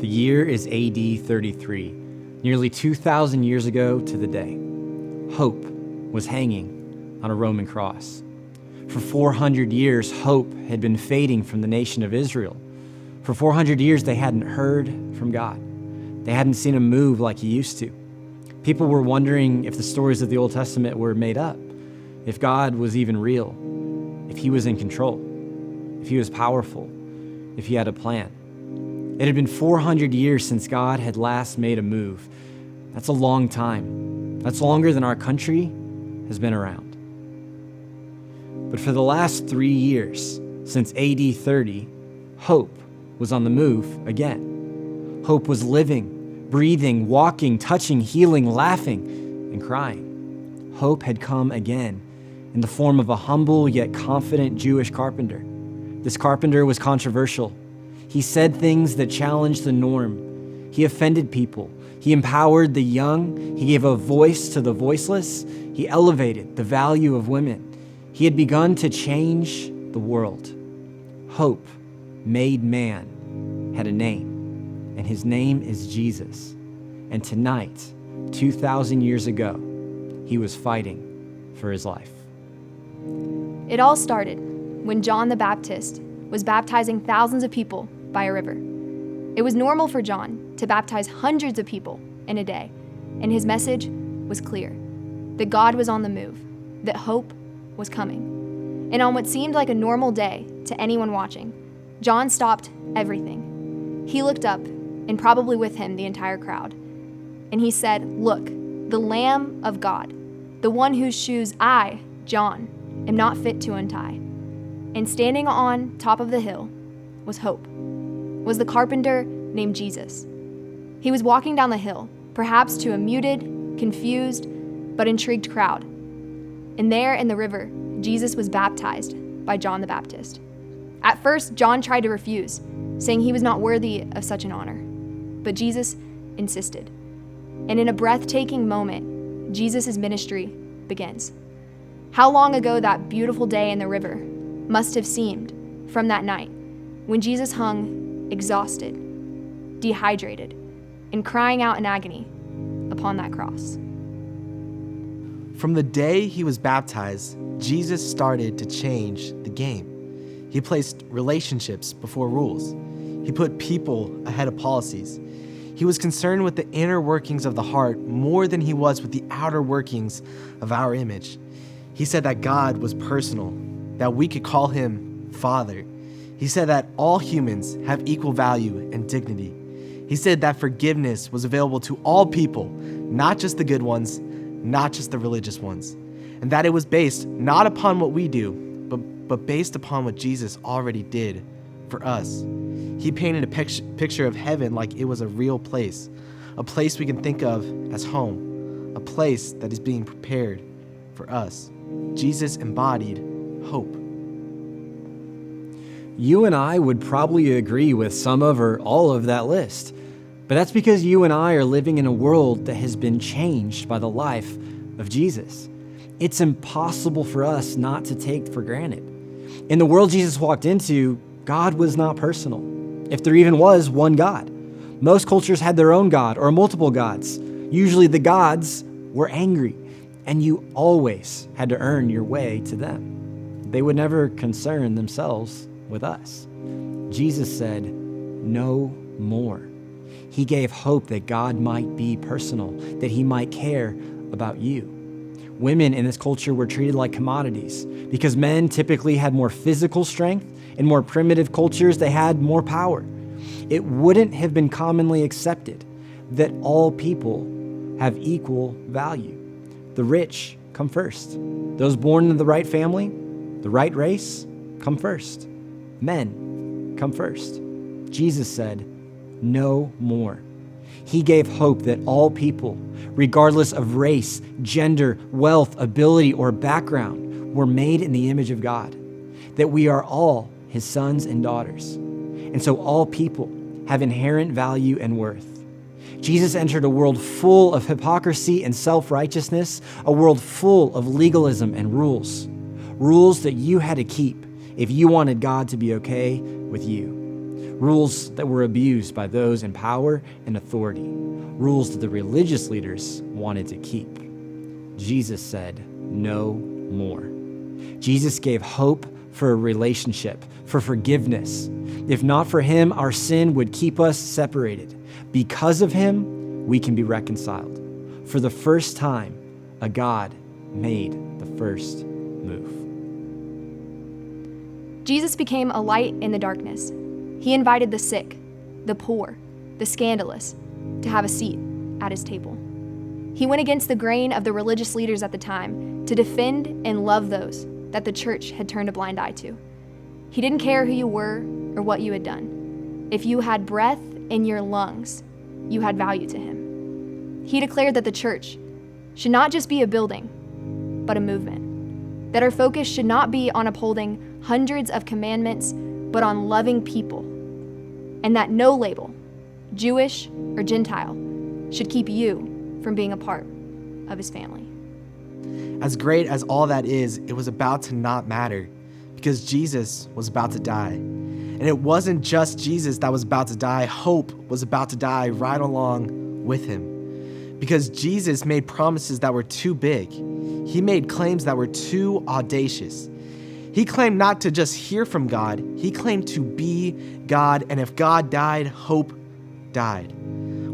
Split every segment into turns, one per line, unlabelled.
The year is AD 33, nearly 2,000 years ago to the day. Hope was hanging on a Roman cross. For 400 years, hope had been fading from the nation of Israel. For 400 years, they hadn't heard from God. They hadn't seen him move like he used to. People were wondering if the stories of the Old Testament were made up, if God was even real, if he was in control, if he was powerful, if he had a plan. It had been 400 years since God had last made a move. That's a long time. That's longer than our country has been around. But for the last 3 years, since AD 30, hope was on the move again. Hope was living, breathing, walking, touching, healing, laughing, and crying. Hope had come again in the form of a humble yet confident Jewish carpenter. This carpenter was controversial. He said things that challenged the norm. He offended people. He empowered the young. He gave a voice to the voiceless. He elevated the value of women. He had begun to change the world. Hope, made man, had a name, and his name is Jesus. And tonight, 2,000 years ago, he was fighting for his life.
It all started when John the Baptist was baptizing thousands of people by a river. It was normal for John to baptize hundreds of people in a day, and his message was clear, that God was on the move, that hope was coming. And on what seemed like a normal day to anyone watching, John stopped everything. He looked up, and probably with him the entire crowd, and he said, "Look, the Lamb of God, the one whose shoes I, John, am not fit to untie." And standing on top of the hill was hope, was the carpenter named Jesus. He was walking down the hill, perhaps to a muted, confused, but intrigued crowd. And there in the river, Jesus was baptized by John the Baptist. At first, John tried to refuse, saying he was not worthy of such an honor. But Jesus insisted. And in a breathtaking moment, Jesus' ministry begins. How long ago that beautiful day in the river must have seemed from that night when Jesus hung exhausted, dehydrated, and crying out in agony upon that cross.
From the day he was baptized, Jesus started to change the game. He placed relationships before rules. He put people ahead of policies. He was concerned with the inner workings of the heart more than he was with the outer workings of our image. He said that God was personal, that we could call him Father. He said that all humans have equal value and dignity. He said that forgiveness was available to all people, not just the good ones, not just the religious ones, and that it was based not upon what we do, but based upon what Jesus already did for us. He painted a picture of heaven like it was a real place, a place we can think of as home, a place that is being prepared for us. Jesus embodied hope.
You and I would probably agree with some of or all of that list, but that's because you and I are living in a world that has been changed by the life of Jesus. It's impossible for us not to take for granted. In the world Jesus walked into, God was not personal, if there even was one God. Most cultures had their own God or multiple gods. Usually the gods were angry, and you always had to earn your way to them. They would never concern themselves with us. Jesus said, "No more." He gave hope that God might be personal, that he might care about you. Women in this culture were treated like commodities because men typically had more physical strength. In more primitive cultures, they had more power. It wouldn't have been commonly accepted that all people have equal value. The rich come first. Those born in the right family, the right race, come first. Men come first. Jesus said, "No more." He gave hope that all people, regardless of race, gender, wealth, ability, or background, were made in the image of God, that we are all his sons and daughters. And so all people have inherent value and worth. Jesus entered a world full of hypocrisy and self-righteousness, a world full of legalism and rules that you had to keep if you wanted God to be okay with you. rules that were abused by those in power and authority, rules that the religious leaders wanted to keep. Jesus said, no more. Jesus gave hope for a relationship, for forgiveness. If not for him, our sin would keep us separated. Because of him, we can be reconciled. For the first time, a God made the first move.
Jesus became a light in the darkness. He invited the sick, the poor, the scandalous to have a seat at his table. He went against the grain of the religious leaders at the time to defend and love those that the church had turned a blind eye to. He didn't care who you were or what you had done. If you had breath in your lungs, you had value to him. He declared that the church should not just be a building, but a movement. That our focus should not be on upholding hundreds of commandments, but on loving people. And that no label, Jewish or Gentile, should keep you from being a part of his family.
As great as all that is, it was about to not matter because Jesus was about to die. And it wasn't just Jesus that was about to die. Hope was about to die right along with him. Because Jesus made promises that were too big. He made claims that were too audacious. He claimed not to just hear from God, he claimed to be God, and if God died, hope died.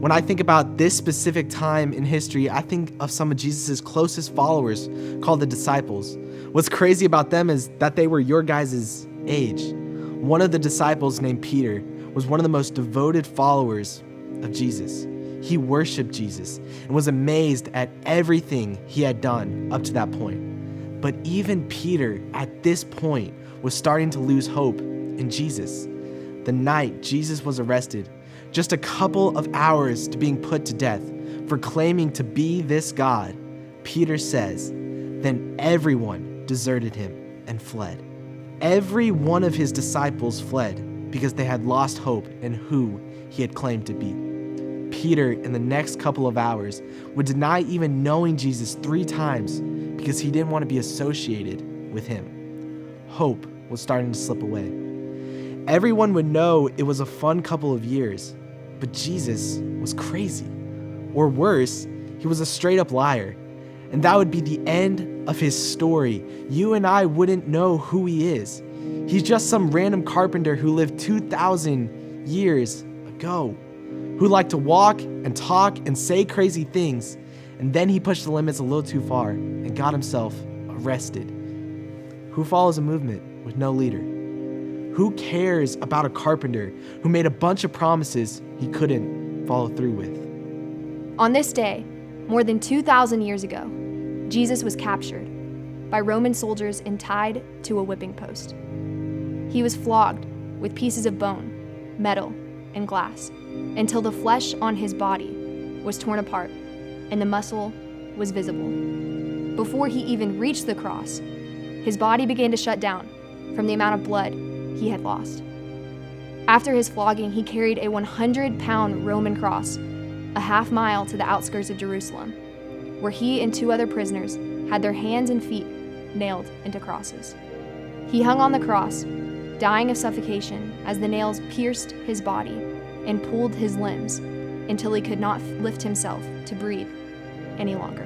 When I think about this specific time in history, I think of some of Jesus' closest followers called the disciples. What's crazy about them is that they were your guys' age. One of the disciples named Peter was one of the most devoted followers of Jesus. He worshiped Jesus and was amazed at everything he had done up to that point. But even Peter, at this point, was starting to lose hope in Jesus. The night Jesus was arrested, just a couple of hours to being put to death for claiming to be this God, Peter says, then everyone deserted him and fled. Every one of his disciples fled because they had lost hope in who he had claimed to be. Peter, in the next couple of hours, would deny even knowing Jesus 3 times because he didn't want to be associated with him. Hope was starting to slip away. Everyone would know it was a fun couple of years, but Jesus was crazy. Or worse, he was a straight-up liar. And that would be the end of his story. You and I wouldn't know who he is. He's just some random carpenter who lived 2,000 years ago, who liked to walk and talk and say crazy things, and then he pushed the limits a little too far and got himself arrested. Who follows a movement with no leader? Who cares about a carpenter who made a bunch of promises he couldn't follow through with?
On this day, more than 2,000 years ago, Jesus was captured by Roman soldiers and tied to a whipping post. He was flogged with pieces of bone, metal, and glass until the flesh on his body was torn apart and the muscle was visible. Before he even reached the cross, his body began to shut down from the amount of blood he had lost. After his flogging, he carried a 100-pound Roman cross a half-mile to the outskirts of Jerusalem, where he and 2 other prisoners had their hands and feet nailed into crosses. He hung on the cross, dying of suffocation as the nails pierced his body and pulled his limbs until he could not lift himself to breathe any longer.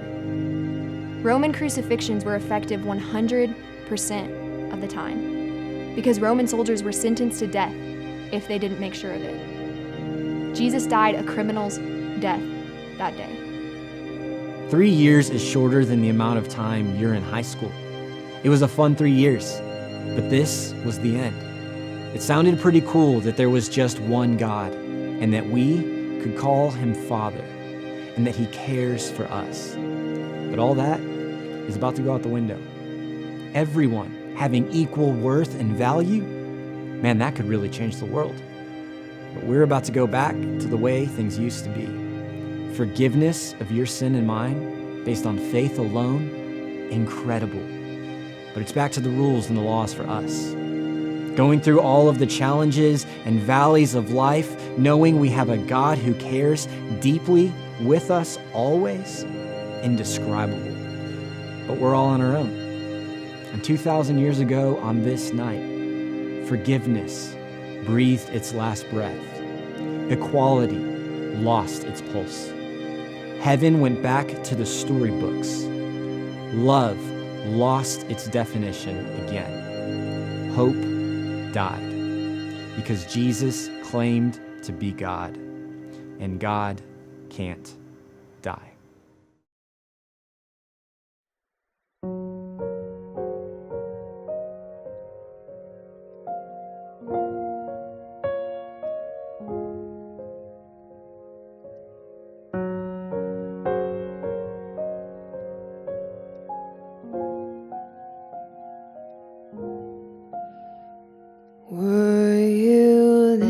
Roman crucifixions were effective 100% of the time because Roman soldiers were sentenced to death if they didn't make sure of it. Jesus died a criminal's death that day.
3 years is shorter than the amount of time you're in high school. It was a fun 3 years, but this was the end. It sounded pretty cool that there was just one God and that we could call him Father and that he cares for us. But all that is about to go out the window. Everyone having equal worth and value, man, that could really change the world. But we're about to go back to the way things used to be. Forgiveness of your sin and mine, based on faith alone, incredible. But it's back to the rules and the laws for us. Going through all of the challenges and valleys of life, knowing we have a God who cares deeply with us always, indescribable. But we're all on our own. And 2,000 years ago on this night, forgiveness breathed its last breath. Equality lost its pulse. Heaven went back to the storybooks. Love lost its definition again. Hope died because Jesus claimed to be God, and God can't die.
Were you there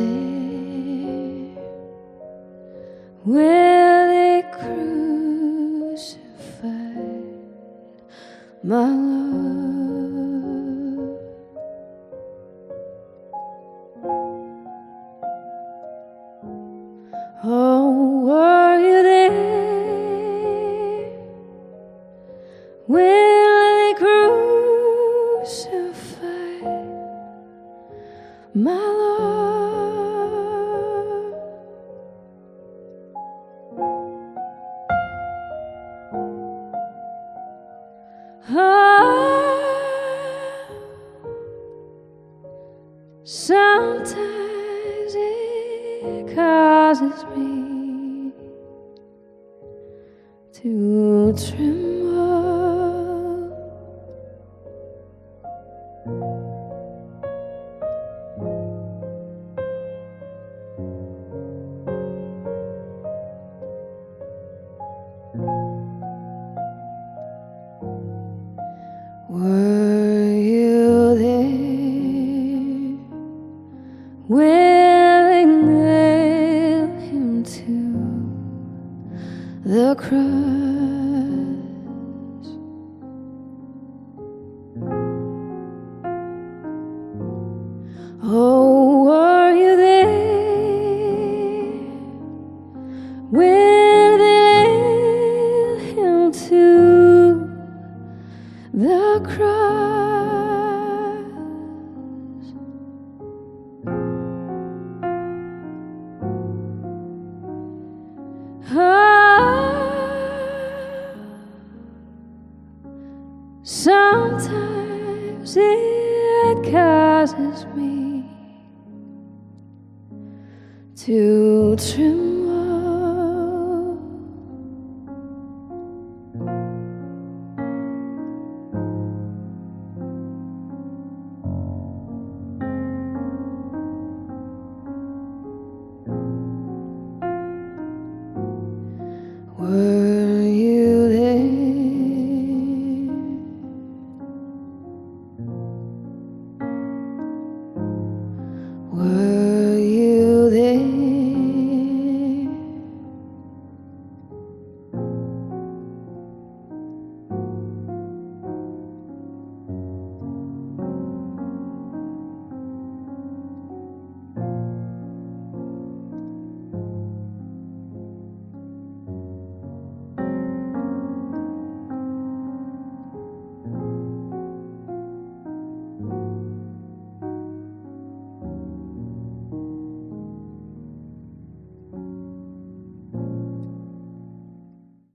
when they crucified my Lord? Oh, were you there when they crucified my Lord? Sometimes it causes me to tremble. Were you there when they nailed him to the cross? Oh, were you there when they nailed him to the cross? Sometimes it causes me to tremble. Were you there were